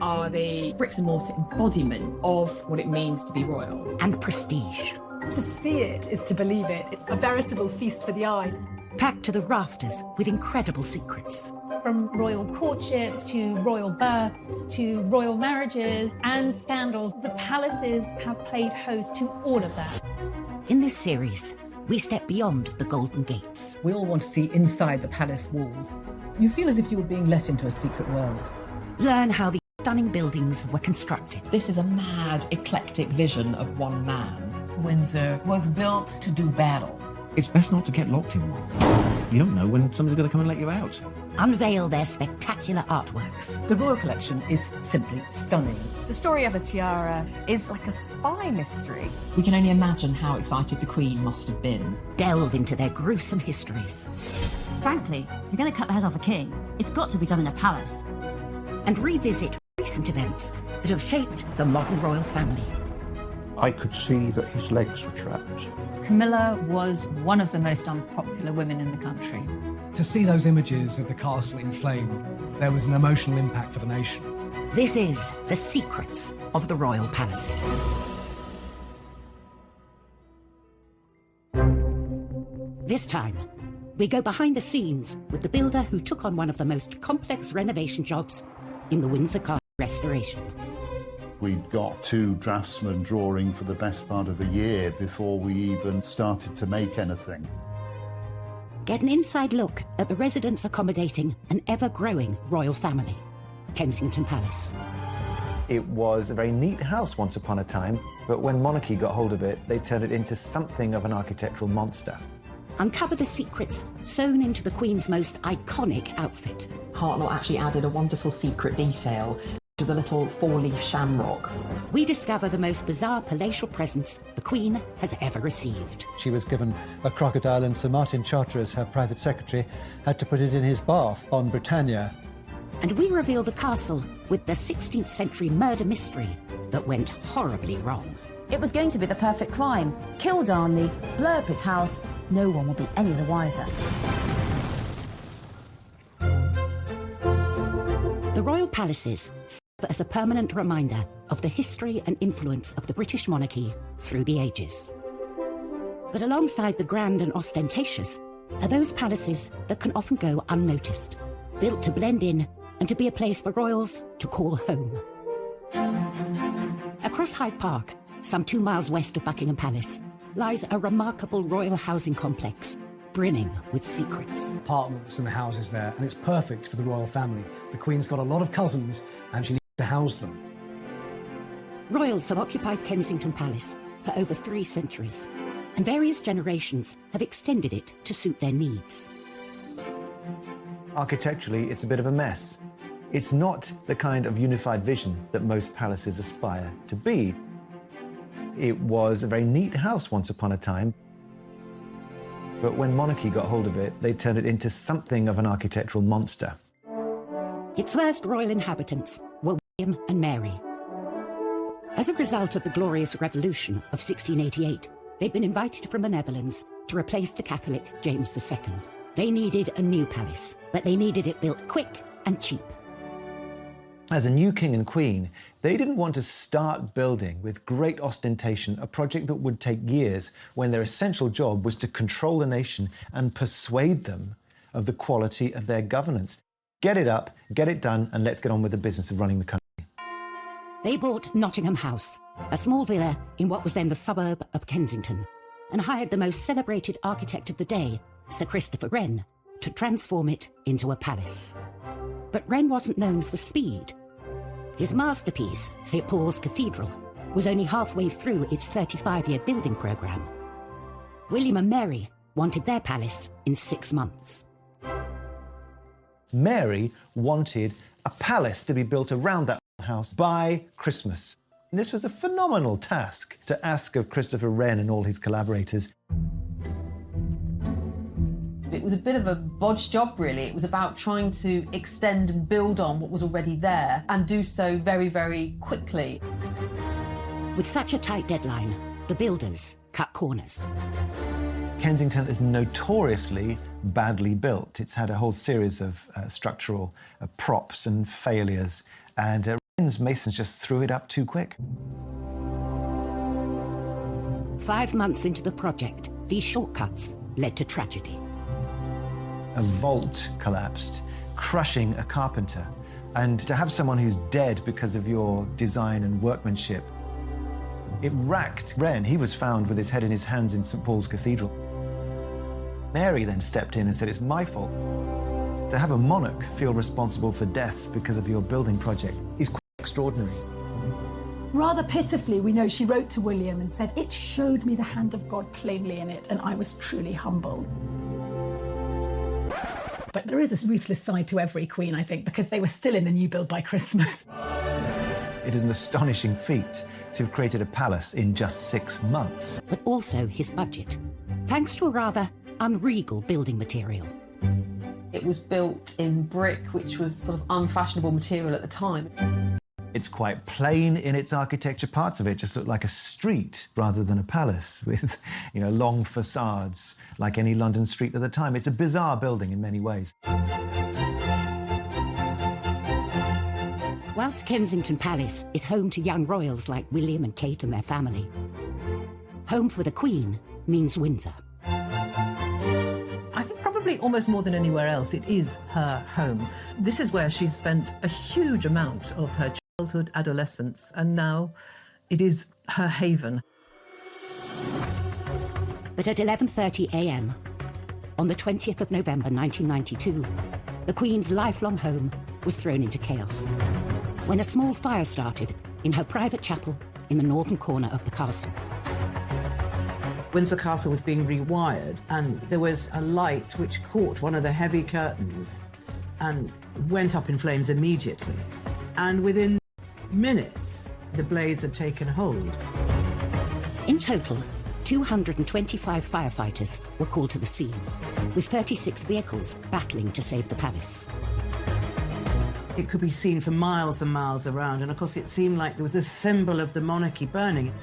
are the bricks and mortar embodiment of what it means to be royal. And prestige. To see it is to believe it. It's a veritable feast for the eyes. Packed to the rafters with incredible secrets. From royal courtship to royal births to royal marriages and scandals, the palaces have played host to all of that. In this series, we step beyond the Golden Gates. We all want to see inside the palace walls. You feel as if you were being let into a secret world. Learn how the stunning buildings were constructed. This is a mad, eclectic vision of one man. Windsor was built to do battle. It's best not to get locked in one. You don't know when somebody's going to come and let you out. Unveil their spectacular artworks. The royal collection is simply stunning. The story of a tiara is like a spy mystery. We can only imagine how excited the Queen must have been. Delve into their gruesome histories. Frankly, if you're going to cut the head off a king, it's got to be done in a palace. And revisit recent events that have shaped the modern royal family. I could see that his legs were trapped. Camilla was one of the most unpopular women in the country. To see those images of the castle in flames, there was an emotional impact for the nation. This is The Secrets of the Royal Palaces. This time, we go behind the scenes with the builder who took on one of the most complex renovation jobs in the Windsor Castle restoration. We'd got 2 draftsmen drawing for the best part of a year before we even started to make anything. Get an inside look at the residents accommodating an ever-growing royal family, Kensington Palace. It was a very neat house once upon a time, but when monarchy got hold of it, they turned it into something of an architectural monster. Uncover the secrets sewn into the Queen's most iconic outfit. Hartnell actually added a wonderful secret detail, which is a little 4-leaf shamrock. We discover the most bizarre palatial presents the Queen has ever received. She was given a crocodile, and Sir Martin Charteris, her private secretary, had to put it in his bath on Britannia. And we reveal the castle with the 16th century murder mystery that went horribly wrong. It was going to be the perfect crime. Kill Darnley, blow up his house, no one will be any the wiser. The royal palaces serve as a permanent reminder of the history and influence of the British monarchy through the ages. But alongside the grand and ostentatious are those palaces that can often go unnoticed, built to blend in and to be a place for royals to call home. Across Hyde Park, some 2 miles west of Buckingham Palace, lies a remarkable royal housing complex brimming with secrets. Apartments and houses there, and it's perfect for the royal family. The Queen's got a lot of cousins, and she needs to house them. Royals have occupied Kensington Palace for over 3 centuries, and various generations have extended it to suit their needs. Architecturally, it's a bit of a mess. It's not the kind of unified vision that most palaces aspire to be. It was a very neat house once upon a time, but when monarchy got hold of it, they turned it into something of an architectural monster. Its first royal inhabitants were William and Mary. As a result of the Glorious Revolution of 1688, they'd been invited from the Netherlands to replace the Catholic James II. They needed a new palace, but they needed it built quick and cheap. As a new king and queen, they didn't want to start building with great ostentation a project that would take years when their essential job was to control the nation and persuade them of the quality of their governance. Get it up, get it done, and let's get on with the business of running the country. They bought Nottingham House, a small villa in what was then the suburb of Kensington, and hired the most celebrated architect of the day, Sir Christopher Wren, to transform it into a palace. But Wren wasn't known for speed. His masterpiece, St. Paul's Cathedral, was only halfway through its 35-year building programme. William and Mary wanted their palace in 6 months. Mary wanted a palace to be built around that house by Christmas. And this was a phenomenal task to ask of Christopher Wren and all his collaborators. It was a bit of a bodge job, really. It was about trying to extend and build on what was already there and do so very, very quickly. With such a tight deadline, the builders cut corners. Kensington is notoriously badly built. It's had a whole series of structural props and failures, And Wren's masons just threw it up too quick. 5 months into the project, these shortcuts led to tragedy. A vault collapsed, crushing a carpenter. And to have someone who's dead because of your design and workmanship, it racked Wren. He was found with his head in his hands in St. Paul's Cathedral. Mary then stepped in and said, it's my fault. To have a monarch feel responsible for deaths because of your building project is quite extraordinary. Rather pitifully, we know she wrote to William and said, it showed me the hand of God plainly in it, and I was truly humbled. But there is a ruthless side to every queen, I think, because they were still in the new build by Christmas. It is an astonishing feat to have created a palace in just 6 months. But also his budget, thanks to a rather unregal building material. It was built in brick, which was sort of unfashionable material at the time. It's quite plain in its architecture. Parts of it just look like a street rather than a palace with, long facades like any London street at the time. It's a bizarre building in many ways. Whilst Kensington Palace is home to young royals like William and Kate and their family, home for the Queen means Windsor. I think probably almost more than anywhere else, it is her home. This is where she's spent a huge amount of her childhood, adolescence, and now it is her haven. But at 11:30 a.m, on the 20th of November 1992, the Queen's lifelong home was thrown into chaos when a small fire started in her private chapel in the northern corner of the castle. Windsor Castle was being rewired, and there was a light which caught one of the heavy curtains and went up in flames immediately. And within minutes, the blaze had taken hold. In total, 225 firefighters were called to the scene, with 36 vehicles battling to save the palace. It could be seen for miles and miles around, and of course it seemed like there was a symbol of the monarchy burning.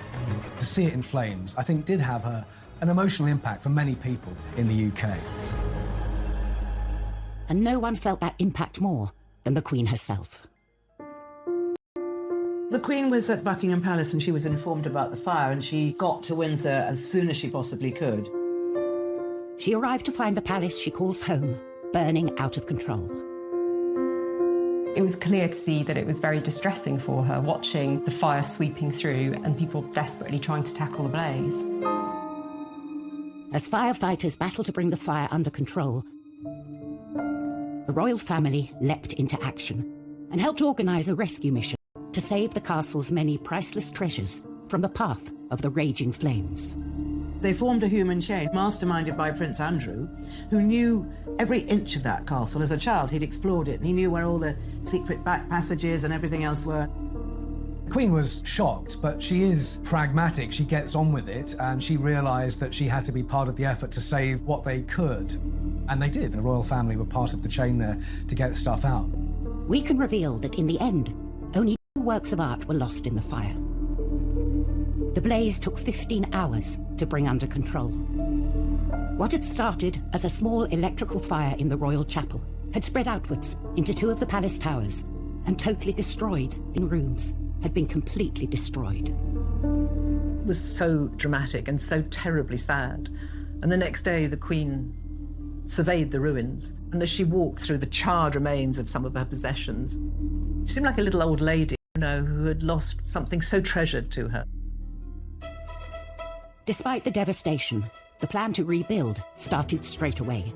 To see it in flames, I think, did have an emotional impact for many people in the UK. And no one felt that impact more than the Queen herself. The Queen was at Buckingham Palace and she was informed about the fire, and she got to Windsor as soon as she possibly could. She arrived to find the palace she calls home burning out of control. It was clear to see that it was very distressing for her, watching the fire sweeping through and people desperately trying to tackle the blaze. As firefighters battled to bring the fire under control, the royal family leapt into action and helped organise a rescue mission to save the castle's many priceless treasures from the path of the raging flames. They formed a human chain, masterminded by Prince Andrew, who knew every inch of that castle. As a child, he'd explored it, and he knew where all the secret back passages and everything else were. The Queen was shocked, but she is pragmatic. She gets on with it, and she realised that she had to be part of the effort to save what they could. And they did. The royal family were part of the chain there to get stuff out. We can reveal that in the end, only 2 works of art were lost in the fire. The blaze took 15 hours to bring under control. What had started as a small electrical fire in the royal chapel had spread outwards into 2 of the palace towers and totally destroyed in rooms, had been completely destroyed. It was so dramatic and so terribly sad. And the next day, the Queen surveyed the ruins, and as she walked through the charred remains of some of her possessions, she seemed like a little old lady, who had lost something so treasured to her. Despite the devastation, the plan to rebuild started straight away.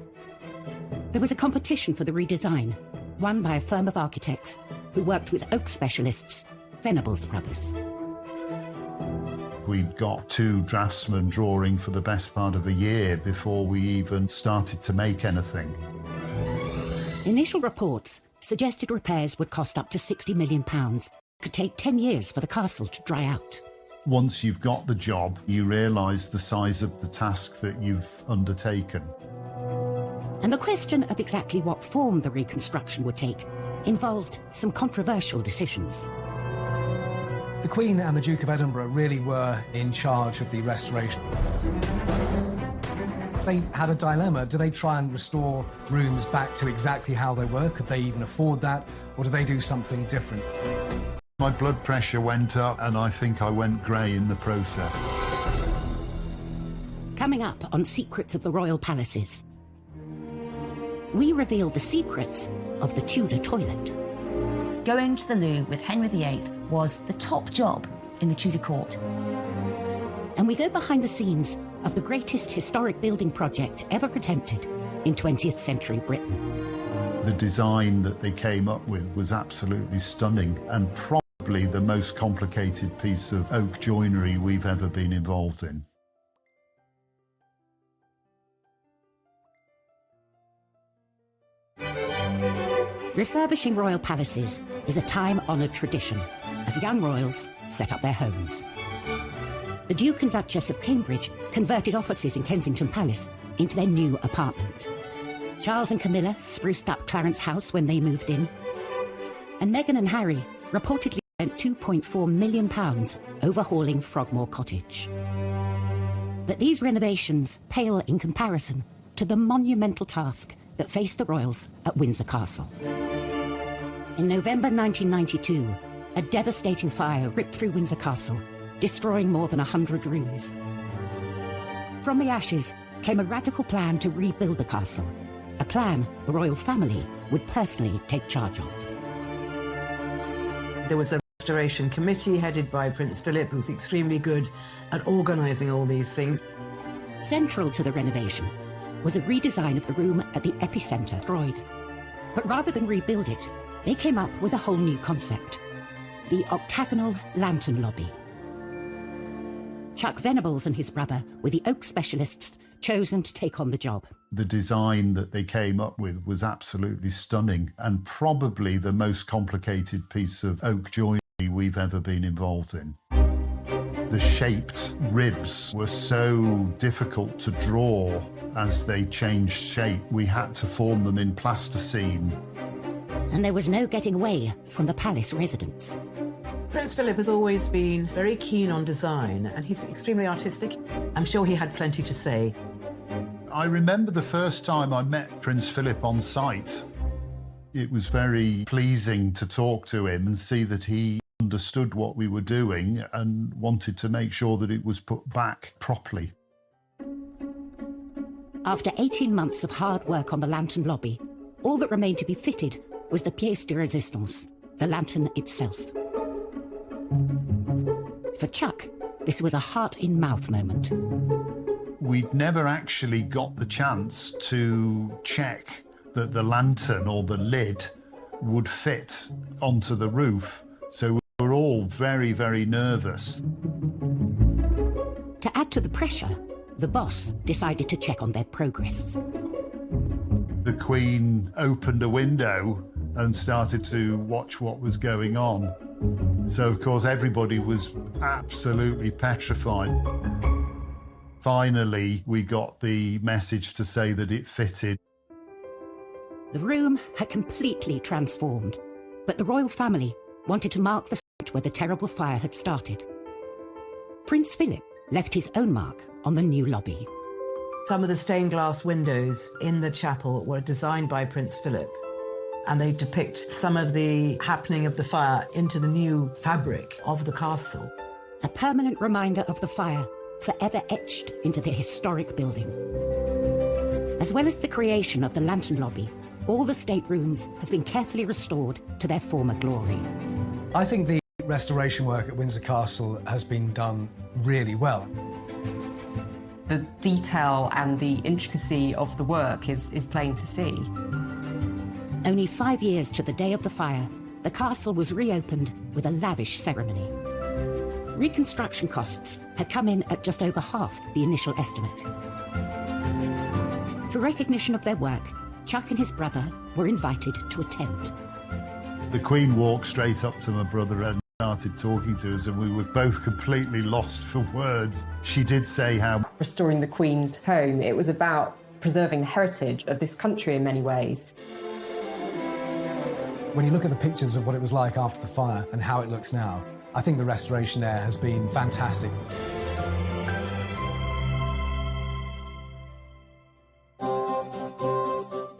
There was a competition for the redesign, won by a firm of architects who worked with oak specialists, Venables Brothers. We'd got 2 draftsmen drawing for the best part of a year before we even started to make anything. Initial reports suggested repairs would cost up to £60 million. It could take 10 years for the castle to dry out. Once you've got the job, you realise the size of the task that you've undertaken. And the question of exactly what form the reconstruction would take involved some controversial decisions. The Queen and the Duke of Edinburgh really were in charge of the restoration. They had a dilemma. Do they try and restore rooms back to exactly how they were? Could they even afford that? or do they do something different? My blood pressure went up and I think I went grey in the process. Coming up on Secrets of the Royal Palaces, we reveal the secrets of the Tudor toilet. Going to the loo with Henry VIII was the top job in the Tudor court. And we go behind the scenes of the greatest historic building project ever attempted in 20th century Britain. The design that they came up with was absolutely stunning and probably the most complicated piece of oak joinery we've ever been involved in. Refurbishing royal palaces is a time-honoured tradition as young royals set up their homes. The Duke and Duchess of Cambridge converted offices in Kensington Palace into their new apartment. Charles and Camilla spruced up Clarence House when they moved in. And Meghan and Harry reportedly spent £2.4 million overhauling Frogmore Cottage. But these renovations pale in comparison to the monumental task that faced the royals at Windsor Castle. In November 1992, a devastating fire ripped through Windsor Castle, destroying more than 100 rooms. From the ashes came a radical plan to rebuild the castle, a plan the royal family would personally take charge of. There was a restoration committee headed by Prince Philip, who was extremely good at organising all these things. Central to the renovation was a redesign of the room at the epicentre destroyed. But rather than rebuild it, they came up with a whole new concept: the octagonal lantern lobby. Chuck Venables and his brother were the oak specialists chosen to take on the job. The design that they came up with was absolutely stunning and probably the most complicated piece of oak joinery we've ever been involved in. The shaped ribs were so difficult to draw as they changed shape. We had to form them in plasticine. And there was no getting away from the palace residents. Prince Philip has always been very keen on design, and he's extremely artistic. I'm sure he had plenty to say. I remember the first time I met Prince Philip on site. It was very pleasing to talk to him and see that he understood what we were doing and wanted to make sure that it was put back properly. After 18 months of hard work on the lantern lobby, all that remained to be fitted was the pièce de résistance, the lantern itself. For Chuck, this was a heart-in-mouth moment. We'd never actually got the chance to check that the lantern or the lid would fit onto the roof, so we were all very, very nervous. To add to the pressure, the boss decided to check on their progress. The Queen opened a window and started to watch what was going on. So, of course, everybody was absolutely petrified. Finally, we got the message to say that it fitted. The room had completely transformed, but the royal family wanted to mark the site where the terrible fire had started. Prince Philip left his own mark on the new lobby. Some of the stained glass windows in the chapel were designed by Prince Philip, and they depict some of the happening of the fire into the new fabric of the castle. A permanent reminder of the fire, forever etched into the historic building. As well as the creation of the lantern lobby, all the staterooms have been carefully restored to their former glory. I think the restoration work at Windsor Castle has been done really well. The detail and the intricacy of the work is plain to see. Only 5 years to the day of the fire, the castle was reopened with a lavish ceremony. Reconstruction costs had come in at just over half the initial estimate. For recognition of their work, Chuck and his brother were invited to attend. The Queen walked straight up to my brother and started talking to us, and we were both completely lost for words. She did say how restoring the Queen's home, it was about preserving the heritage of this country in many ways. When you look at the pictures of what it was like after the fire and how it looks now, I think the restoration there has been fantastic.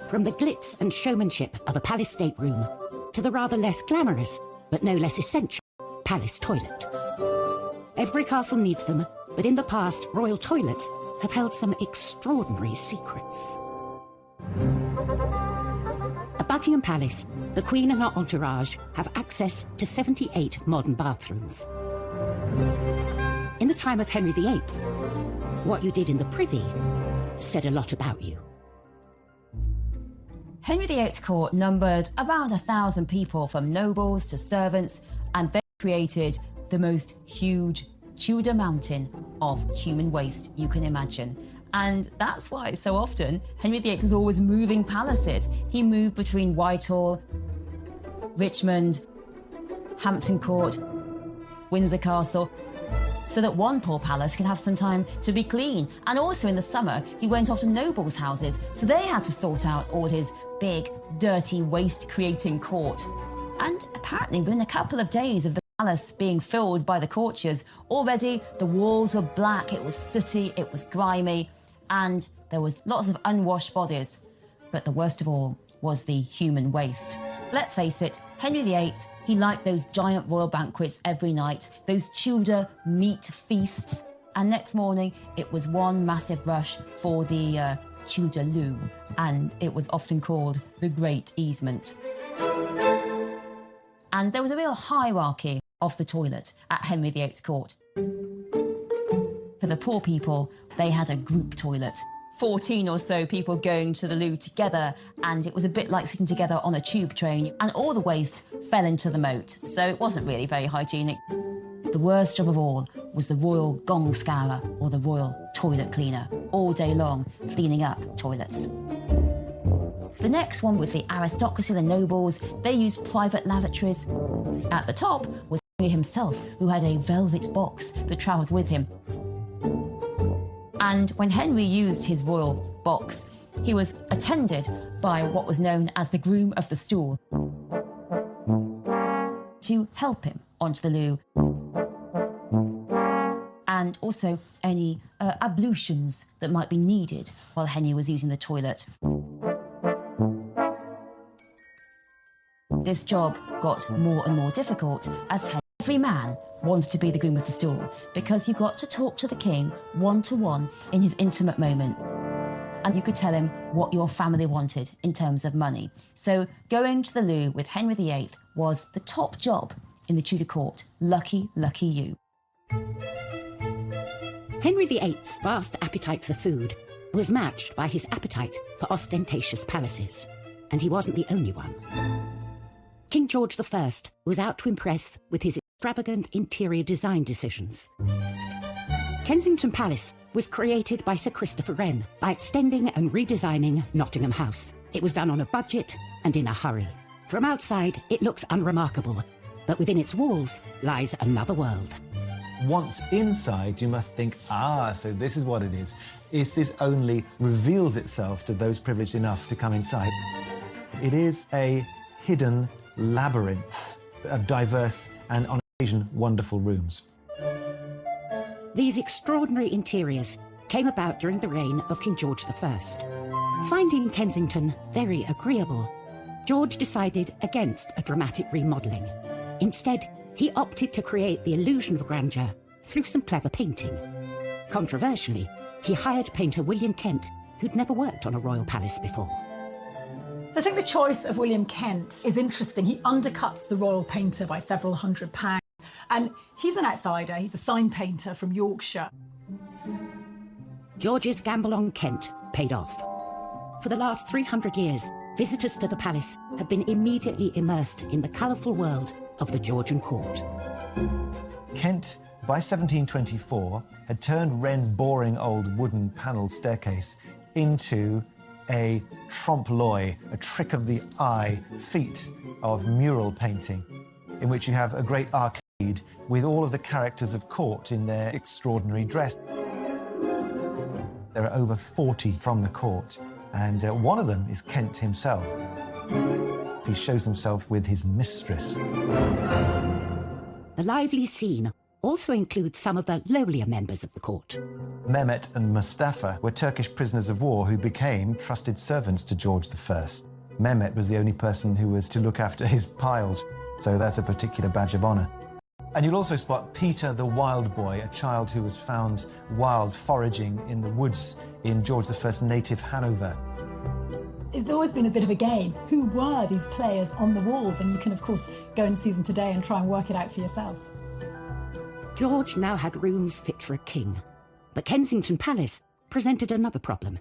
From the glitz and showmanship of a palace stateroom to the rather less glamorous, but no less essential, palace toilet. Every castle needs them, but in the past, royal toilets have held some extraordinary secrets. At Buckingham Palace, the Queen and her entourage have access to 78 modern bathrooms. In the time of Henry VIII, what you did in the privy said a lot about you. Henry VIII's court numbered around 1,000 people, from nobles to servants, and they created the most huge Tudor mountain of human waste you can imagine. And that's why so often Henry VIII was always moving palaces. He moved between Whitehall, Richmond, Hampton Court, Windsor Castle, so that one poor palace could have some time to be clean. And also in the summer, he went off to nobles' houses, so they had to sort out all his big, dirty, waste-creating court. And apparently within a couple of days of the palace being filled by the courtiers, already the walls were black, it was sooty, it was grimy, and there was lots of unwashed bodies. But the worst of all was the human waste. Let's face it, Henry VIII, he liked those giant royal banquets every night, those Tudor meat feasts, and next morning it was one massive rush for the Tudor loo, and it was often called the Great Easement. And there was a real hierarchy of the toilet at Henry VIII's court. For the poor people, they had a group toilet, 14 or so people going to the loo together, and it was a bit like sitting together on a tube train, and all the waste fell into the moat, so it wasn't really very hygienic. The worst job of all was the royal gong scourer, or the royal toilet cleaner, all day long cleaning up toilets. The next one was the aristocracy, the nobles. They used private lavatories. At the top was Henry himself, who had a velvet box that travelled with him. And when Henry used his royal box, he was attended by what was known as the groom of the stool to help him onto the loo, and also any ablutions that might be needed while Henry was using the toilet. This job got more and more difficult as every man wanted to be the groom of the stool, because you got to talk to the king one-to-one in his intimate moment, and you could tell him what your family wanted in terms of money. So going to the loo with Henry VIII was the top job in the Tudor court. Lucky, lucky you. Henry VIII's vast appetite for food was matched by his appetite for ostentatious palaces, and he wasn't the only one. King George I was out to impress with his extravagant interior design decisions. Kensington Palace was created by Sir Christopher Wren by extending and redesigning Nottingham House. It was done on a budget and in a hurry. From outside, it looks unremarkable, but within its walls lies another world. Once inside, you must think, so this is what it is. This only reveals itself to those privileged enough to come inside. It is a hidden labyrinth of diverse and, on occasion, wonderful rooms. These extraordinary interiors came about during the reign of King George I. Finding Kensington very agreeable, George decided against a dramatic remodelling. Instead, he opted to create the illusion of grandeur through some clever painting. Controversially, he hired painter William Kent, who'd never worked on a royal palace before. I think the choice of William Kent is interesting. He undercuts the royal painter by several £100s. And he's an outsider. He's a sign painter from Yorkshire. George's gamble on Kent paid off. For the last 300 years, visitors to the palace have been immediately immersed in the colourful world of the Georgian court. Kent, by 1724, had turned Wren's boring old wooden panelled staircase into a trompe-l'oeil, a trick of the eye feat of mural painting, in which you have a great arcade with all of the characters of court in their extraordinary dress. There are over 40 from the court, and one of them is Kent himself. He shows himself with his mistress. The lively scene also includes some of the lowlier members of the court. Mehmet and Mustafa were Turkish prisoners of war who became trusted servants to George I. Mehmet was the only person who was to look after his piles, so that's a particular badge of honour. And you'll also spot Peter the Wild Boy, a child who was found wild foraging in the woods in George I's native Hanover. It's always been a bit of a game. Who were these players on the walls? And you can, of course, go and see them today and try and work it out for yourself. George now had rooms fit for a king, but Kensington Palace presented another problem.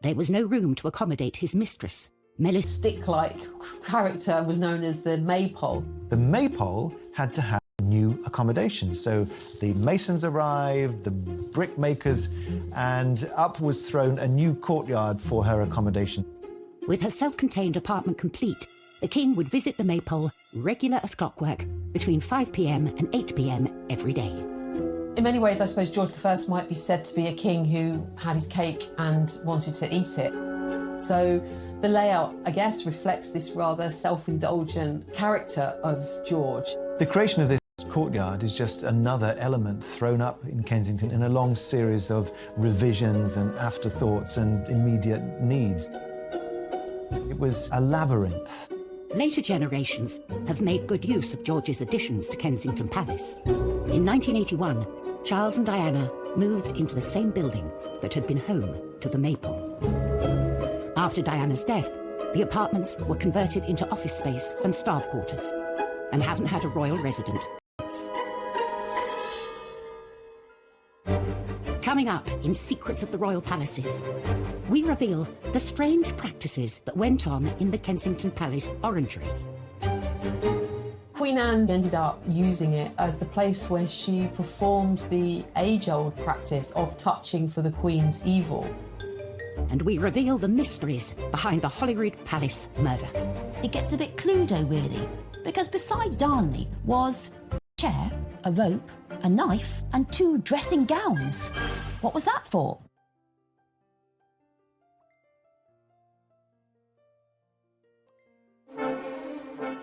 There was no room to accommodate his mistress. Melis Stick-like character was known as the Maypole. The Maypole had to have new accommodation, so the masons arrived, the brickmakers, and up was thrown a new courtyard for her accommodation. With her self-contained apartment complete, the king would visit the Maypole, regular as clockwork, between 5 p.m. and 8 p.m. every day. In many ways, I suppose George I might be said to be a king who had his cake and wanted to eat it. So the layout, I guess, reflects this rather self-indulgent character of George. The creation of this courtyard is just another element thrown up in Kensington in a long series of revisions and afterthoughts and immediate needs. It was a labyrinth. Later generations have made good use of George's additions to Kensington Palace. In 1981, Charles and Diana moved into the same building that had been home to the Maypole. After Diana's death, the apartments were converted into office space and staff quarters, and haven't had a royal resident since. Coming up in Secrets of the Royal Palaces, we reveal the strange practices that went on in the Kensington Palace orangery. Queen Anne ended up using it as the place where she performed the age-old practice of touching for the Queen's evil. And we reveal the mysteries behind the Holyrood Palace murder. It gets a bit Cluedo, really, because beside Darnley was a chair, a rope, a knife, and 2 dressing gowns. What was that for?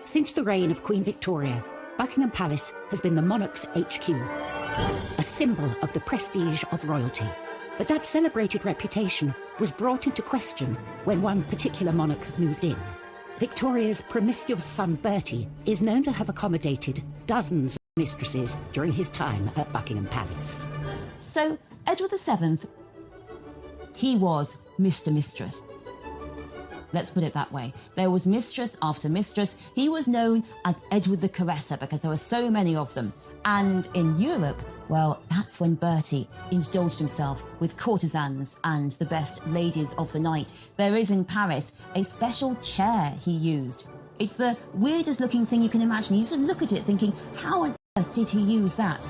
Since the reign of Queen Victoria, Buckingham Palace has been the monarch's HQ, a symbol of the prestige of royalty. But that celebrated reputation was brought into question when one particular monarch moved in. Victoria's promiscuous son Bertie is known to have accommodated dozens of mistresses during his time at Buckingham Palace. So, Edward VII, he was Mr. Mistress. Let's put it that way. There was mistress after mistress. He was known as Edward the Caresser because there were so many of them. And in Europe, well, that's when Bertie indulged himself with courtesans and the best ladies of the night. There is in Paris a special chair he used. It's the weirdest looking thing you can imagine. You sort of look at it thinking, how on earth did he use that?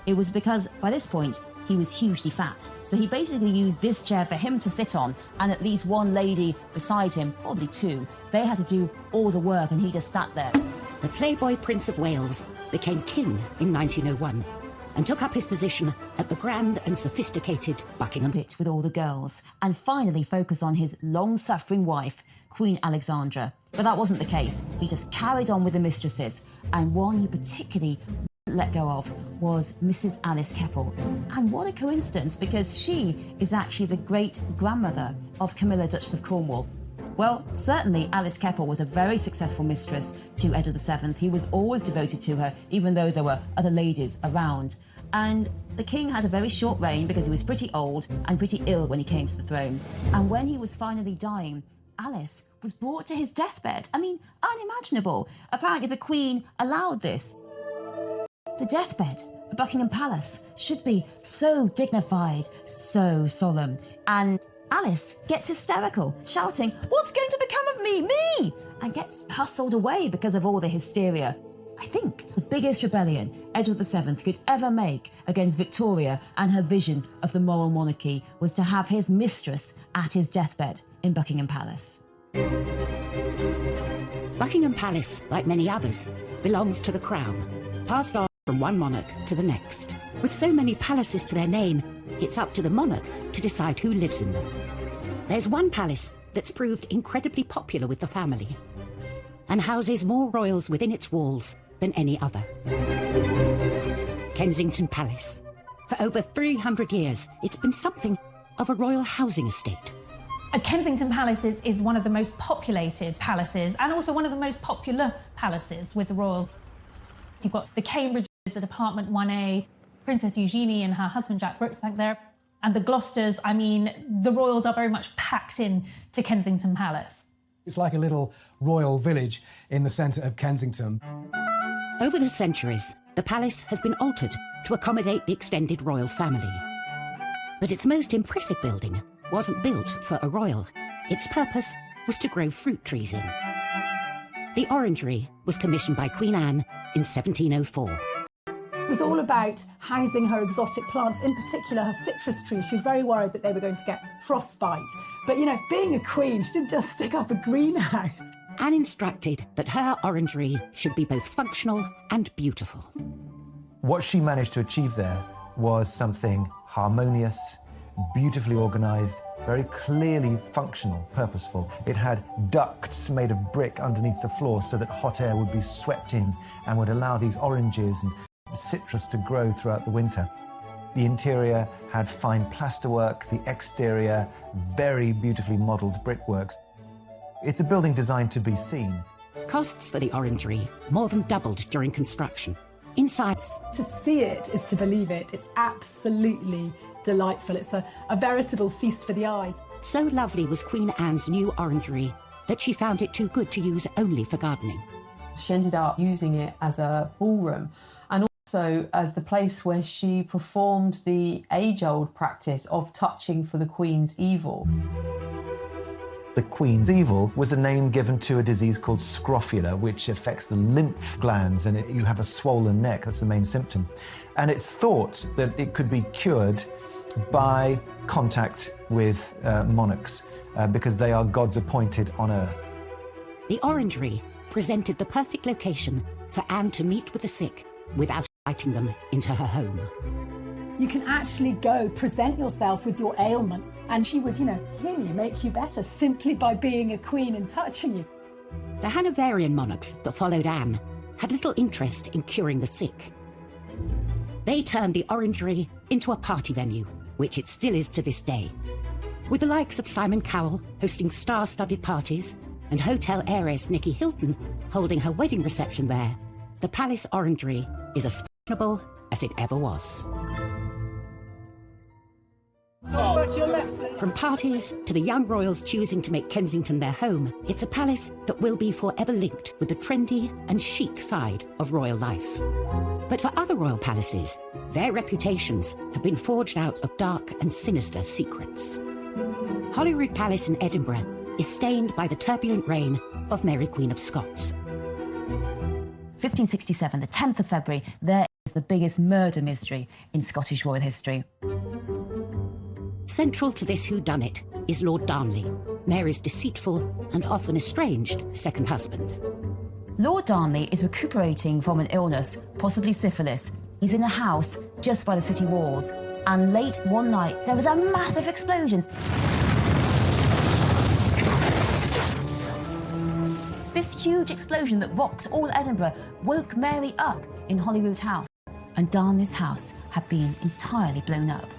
It was because, by this point, he was hugely fat. So he basically used this chair for him to sit on and at least one lady beside him, probably 2. They had to do all the work and he just sat there. The Playboy Prince of Wales became king in 1901 and took up his position at the grand and sophisticated Buckingham Pit with all the girls and finally focus on his long-suffering wife, Queen Alexandra. But that wasn't the case. He just carried on with the mistresses, and one he particularly let go of was Mrs. Alice Keppel. And what a coincidence, because she is actually the great-grandmother of Camilla, Duchess of Cornwall. Well, certainly Alice Keppel was a very successful mistress to Edward VII. He was always devoted to her, even though there were other ladies around. And the king had a very short reign because he was pretty old and pretty ill when he came to the throne. And when he was finally dying, Alice was brought to his deathbed. I mean, unimaginable. Apparently the Queen allowed this. The deathbed at Buckingham Palace should be so dignified, so solemn. And Alice gets hysterical, shouting, "What's going to become of me? Me!" and gets hustled away because of all the hysteria. I think the biggest rebellion Edward VII could ever make against Victoria and her vision of the moral monarchy was to have his mistress at his deathbed in Buckingham Palace. Buckingham Palace, like many others, belongs to the Crown, passed on from one monarch to the next. With so many palaces to their name, it's up to the monarch to decide who lives in them. There's one palace that's proved incredibly popular with the family and houses more royals within its walls than any other. Kensington Palace. For over 300 years, it's been something of a royal housing estate. Kensington Palace is one of the most populated palaces and also one of the most popular palaces with the royals. You've got the Cambridges at apartment 1A, Princess Eugenie and her husband Jack Brooks back there, and the Gloucesters. I mean, the royals are very much packed in to Kensington Palace. It's like a little royal village in the centre of Kensington. Over the centuries, the palace has been altered to accommodate the extended royal family. But its most impressive building wasn't built for a royal. Its purpose was to grow fruit trees in. The orangery was commissioned by Queen Anne in 1704. It was all about housing her exotic plants, in particular her citrus trees. She was very worried that they were going to get frostbite. But, you know, being a queen, she didn't just stick up a greenhouse. Anne instructed that her orangery should be both functional and beautiful. What she managed to achieve there was something harmonious, beautifully organised, very clearly functional, purposeful. It had ducts made of brick underneath the floor so that hot air would be swept in and would allow these oranges and citrus to grow throughout the winter. The interior had fine plasterwork, the exterior very beautifully modelled brickworks. It's a building designed to be seen. Costs for the orangery more than doubled during construction. Inside, to see it is to believe it. It's absolutely delightful. It's a veritable feast for the eyes. So lovely was Queen Anne's new orangery that she found it too good to use only for gardening. She ended up using it as a ballroom and also as the place where she performed the age-old practice of touching for the Queen's evil. The Queen's evil was a name given to a disease called scrofula, which affects the lymph glands, and you have a swollen neck. That's the main symptom. And it's thought that it could be cured by contact with monarchs, because they are God's appointed on earth. The orangery presented the perfect location for Anne to meet with the sick without inviting them into her home. You can actually go present yourself with your ailment and she would, you know, heal you, make you better simply by being a queen and touching you. The Hanoverian monarchs that followed Anne had little interest in curing the sick. They turned the orangery into a party venue, which it still is to this day. With the likes of Simon Cowell hosting star-studded parties and hotel heiress Nicky Hilton holding her wedding reception there, the Palace Orangery is as fashionable as it ever was. From parties to the young royals choosing to make Kensington their home, it's a palace that will be forever linked with the trendy and chic side of royal life. But for other royal palaces, their reputations have been forged out of dark and sinister secrets. Holyrood Palace in Edinburgh is stained by the turbulent reign of Mary Queen of Scots. 1567, the 10th of February, there is the biggest murder mystery in Scottish royal history. Central to this whodunit is Lord Darnley, Mary's deceitful and often estranged second husband. Lord Darnley is recuperating from an illness, possibly syphilis. He's in a house just by the city walls, and late one night there was a massive explosion. This huge explosion that rocked all Edinburgh woke Mary up in Holyrood House, and Darnley's house had been entirely blown up.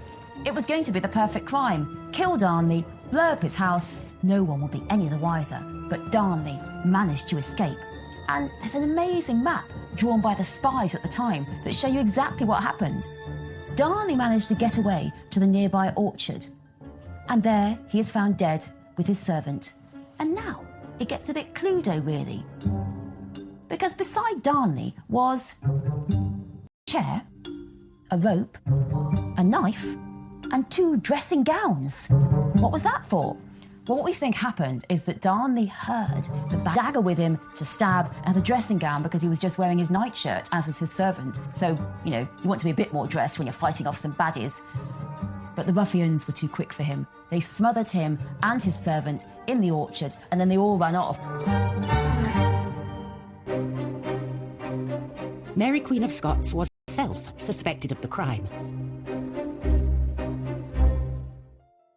It was going to be the perfect crime. Kill Darnley, blow up his house, no one will be any the wiser. But Darnley managed to escape. And there's an amazing map drawn by the spies at the time that show you exactly what happened. Darnley managed to get away to the nearby orchard. And there he is found dead with his servant. And now it gets a bit Cluedo, really. Because beside Darnley was a chair, a rope, a knife, and 2 dressing gowns. What was that for? Well, what we think happened is that Darnley heard the dagger with him to stab and the dressing gown because he was just wearing his nightshirt, as was his servant. So, you know, you want to be a bit more dressed when you're fighting off some baddies. But the ruffians were too quick for him. They smothered him and his servant in the orchard, and then they all ran off. Mary Queen of Scots was herself suspected of the crime.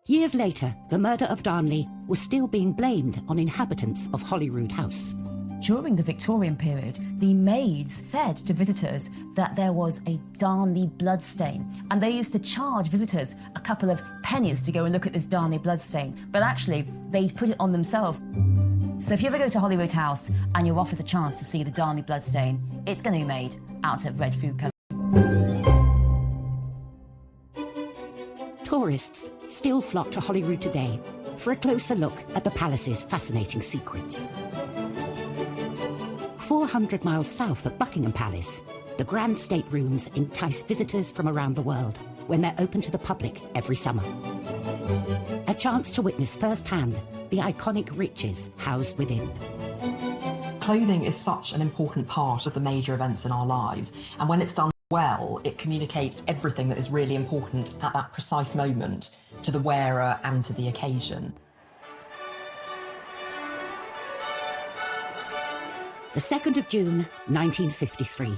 Years later, the murder of Darnley was still being blamed on inhabitants of Holyrood House. During the Victorian period, the maids said to visitors that there was a Darnley bloodstain, and they used to charge visitors a couple of pennies to go and look at this Darnley bloodstain, but actually they'd put it on themselves. So if you ever go to Holyrood House and you're offered a chance to see the Darnley bloodstain, it's going to be made out of red food colour. Tourists still flock to Holyrood today for a closer look at the palace's fascinating secrets. 400 miles south of Buckingham Palace, the grand staterooms entice visitors from around the world when they're open to the public every summer. A chance to witness firsthand the iconic riches housed within. Clothing is such an important part of the major events in our lives, and when it's done well, it communicates everything that is really important at that precise moment to the wearer and to the occasion. The 2nd of June, 1953.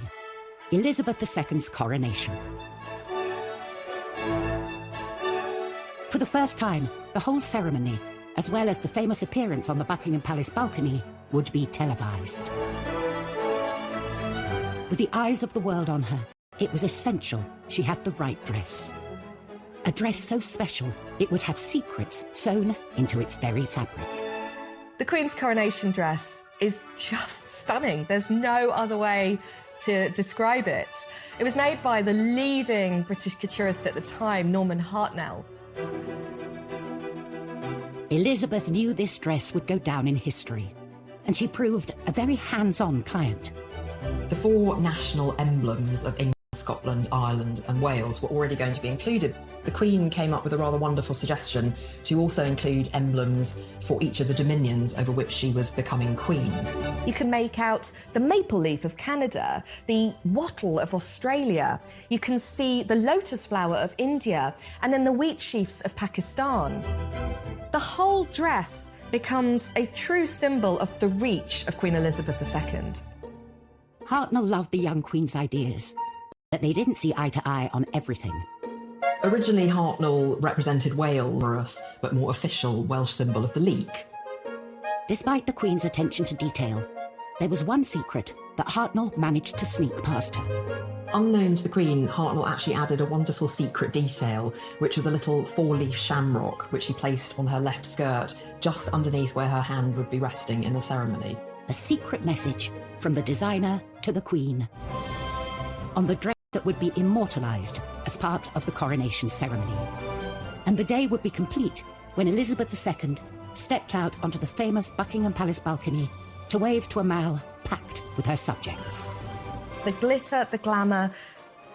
Elizabeth II's coronation. For the first time, the whole ceremony, as well as the famous appearance on the Buckingham Palace balcony, would be televised. With the eyes of the world on her, it was essential she had the right dress. A dress so special, it would have secrets sewn into its very fabric. The Queen's coronation dress is just stunning. There's no other way to describe it. It was made by the leading British couturist at the time, Norman Hartnell. Elizabeth knew this dress would go down in history, and she proved a very hands-on client. The 4 national emblems of England, Scotland, Ireland and Wales were already going to be included. The Queen came up with a rather wonderful suggestion to also include emblems for each of the dominions over which she was becoming Queen. You can make out the maple leaf of Canada, the wattle of Australia. You can see the lotus flower of India, and then the wheat sheafs of Pakistan. The whole dress becomes a true symbol of the reach of Queen Elizabeth II. Hartnell loved the young Queen's ideas, but they didn't see eye to eye on everything. Originally, Hartnell represented Wales, but more official Welsh symbol of the leek. Despite the Queen's attention to detail, there was one secret that Hartnell managed to sneak past her. Unknown to the Queen, Hartnell actually added a wonderful secret detail, which was a little 4-leaf shamrock, which he placed on her left skirt, just underneath where her hand would be resting in the ceremony. A secret message from the designer to the Queen on the dress that would be immortalised as part of the coronation ceremony. And the day would be complete when Elizabeth II stepped out onto the famous Buckingham Palace balcony to wave to a mall packed with her subjects. The glitter, the glamour,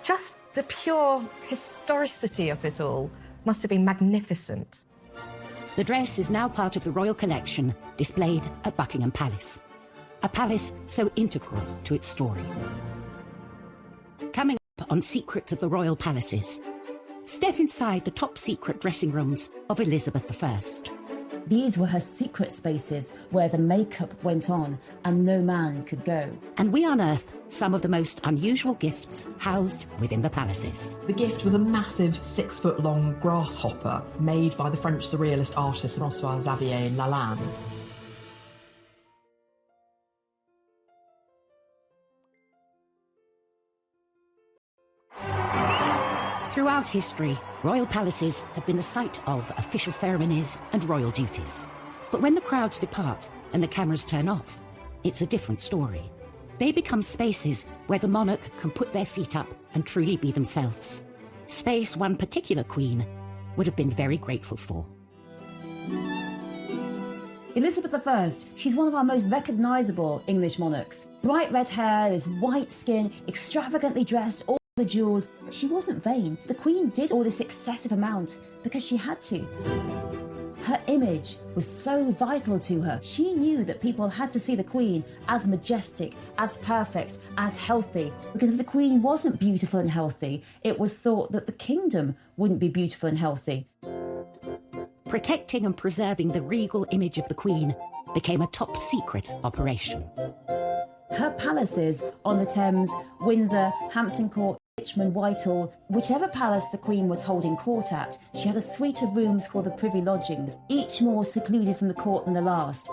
just the pure historicity of it all must have been magnificent. The dress is now part of the royal collection displayed at Buckingham Palace, a palace so integral to its story. Coming up on Secrets of the Royal Palaces, step inside the top secret dressing rooms of Elizabeth I. These were her secret spaces where the makeup went on and no man could go. And we unearth some of the most unusual gifts housed within the palaces. The gift was a massive 6-foot-long grasshopper made by the French surrealist artist François-Xavier Lalande. Throughout history, royal palaces have been the site of official ceremonies and royal duties. But when the crowds depart and the cameras turn off, it's a different story. They become spaces where the monarch can put their feet up and truly be themselves. Space one particular queen would have been very grateful for. Elizabeth I, she's one of our most recognisable English monarchs. Bright red hair, this white skin, extravagantly dressed, all the jewels. She wasn't vain. The Queen did all this excessive amount because she had to. Her image was so vital to her. She knew that people had to see the Queen as majestic, as perfect, as healthy. Because if the Queen wasn't beautiful and healthy, it was thought that the kingdom wouldn't be beautiful and healthy. Protecting and preserving the regal image of the Queen became a top secret operation. Her palaces on the Thames, Windsor, Hampton Court, Richmond, Whitehall, whichever palace the Queen was holding court at, she had a suite of rooms called the Privy Lodgings, each more secluded from the court than the last.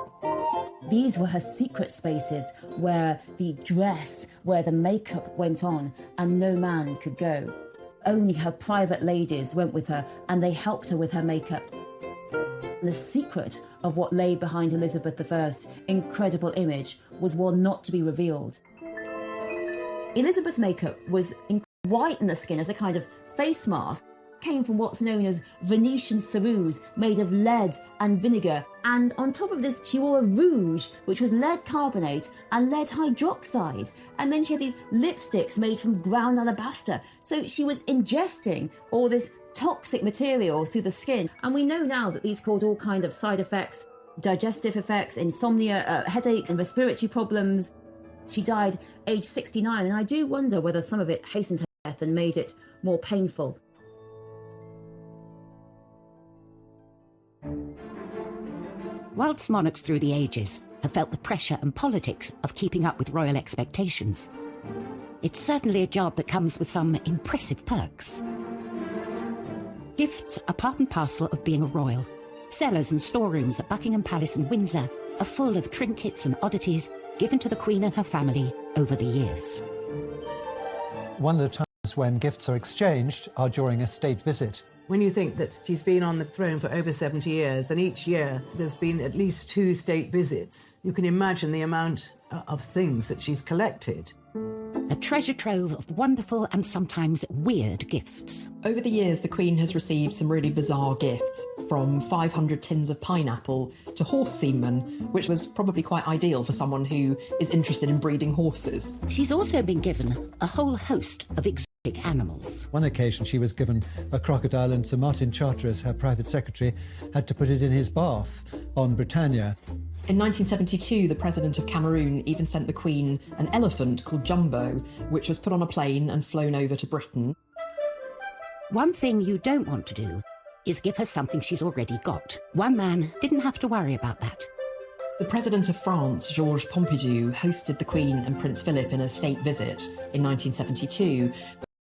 These were her secret spaces where the dress, where the makeup went on, and no man could go. Only her private ladies went with her, and they helped her with her makeup. The secret of what lay behind Elizabeth I's incredible image was one not to be revealed. Elizabeth's makeup was whiten the skin as a kind of face mask, came from what's known as Venetian ceruse, made of lead and vinegar. And on top of this, she wore a rouge, which was lead carbonate and lead hydroxide. And then she had these lipsticks made from ground alabaster. So she was ingesting all this toxic material through the skin. And we know now that these caused all kinds of side effects, digestive effects, insomnia, headaches and respiratory problems. She died aged 69, and I do wonder whether some of it hastened her death and made it more painful. Whilst monarchs through the ages have felt the pressure and politics of keeping up with royal expectations, it's certainly a job that comes with some impressive perks. Gifts are part and parcel of being a royal. Cellars and storerooms at Buckingham Palace and Windsor are full of trinkets and oddities given to the Queen and her family over the years. One of the times when gifts are exchanged are during a state visit. When you think that she's been on the throne for over 70 years, and each year there's been at least 2 state visits, you can imagine the amount of things that she's collected. A treasure trove of wonderful and sometimes weird gifts. Over the years, the Queen has received some really bizarre gifts, from 500 tins of pineapple to horse semen, which was probably quite ideal for someone who is interested in breeding horses. She's also been given a whole host of exotic animals. One occasion she was given a crocodile, and Sir Martin Charteris, her private secretary, had to put it in his bath on Britannia. In 1972, the President of Cameroon even sent the Queen an elephant called Jumbo, which was put on a plane and flown over to Britain. One thing you don't want to do is give her something she's already got. One man didn't have to worry about that. The President of France, Georges Pompidou, hosted the Queen and Prince Philip in a state visit in 1972.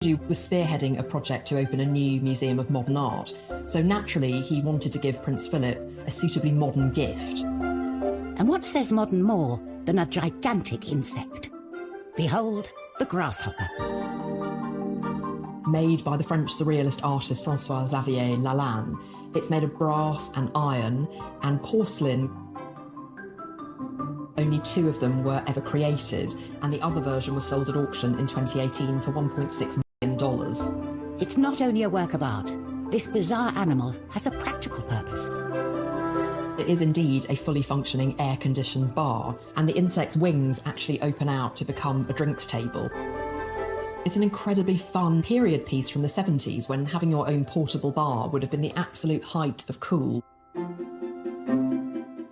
Pompidou was spearheading a project to open a new museum of modern art, so naturally he wanted to give Prince Philip a suitably modern gift. And what says modern more than a gigantic insect? Behold, the grasshopper. Made by the French surrealist artist François-Xavier Lalanne, it's made of brass and iron and porcelain. Only 2 of them were ever created, and the other version was sold at auction in 2018 for $1.6 million. It's not only a work of art. This bizarre animal has a practical purpose. It is indeed a fully functioning air-conditioned bar, and the insect's wings actually open out to become a drinks table. It's an incredibly fun period piece from the 70s, when having your own portable bar would have been the absolute height of cool.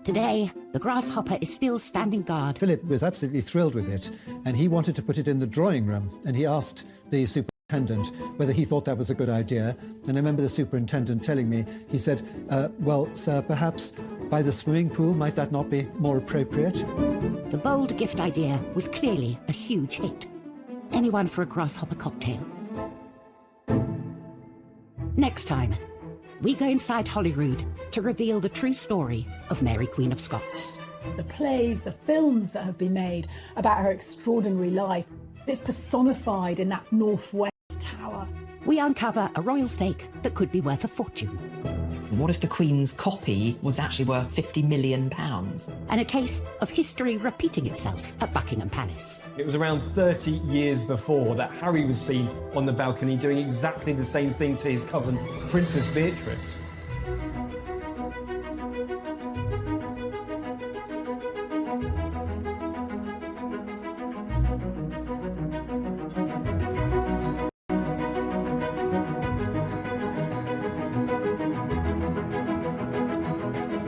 Today, the grasshopper is still standing guard. Philip was absolutely thrilled with it, and he wanted to put it in the drawing room, and he asked the superintendent whether he thought that was a good idea. And I remember the superintendent telling me, he said, well, sir, perhaps by the swimming pool, might that not be more appropriate? The bold gift idea was clearly a huge hit. Anyone for a grasshopper cocktail? Next time, we go inside Holyrood to reveal the true story of Mary, Queen of Scots. The plays, the films that have been made about her extraordinary life, it's personified in that Northwest Tower. We uncover a royal fake that could be worth a fortune. What if the Queen's copy was actually worth £50 million? And a case of history repeating itself at Buckingham Palace. It was around 30 years before that Harry was seen on the balcony doing exactly the same thing to his cousin, Princess Beatrice.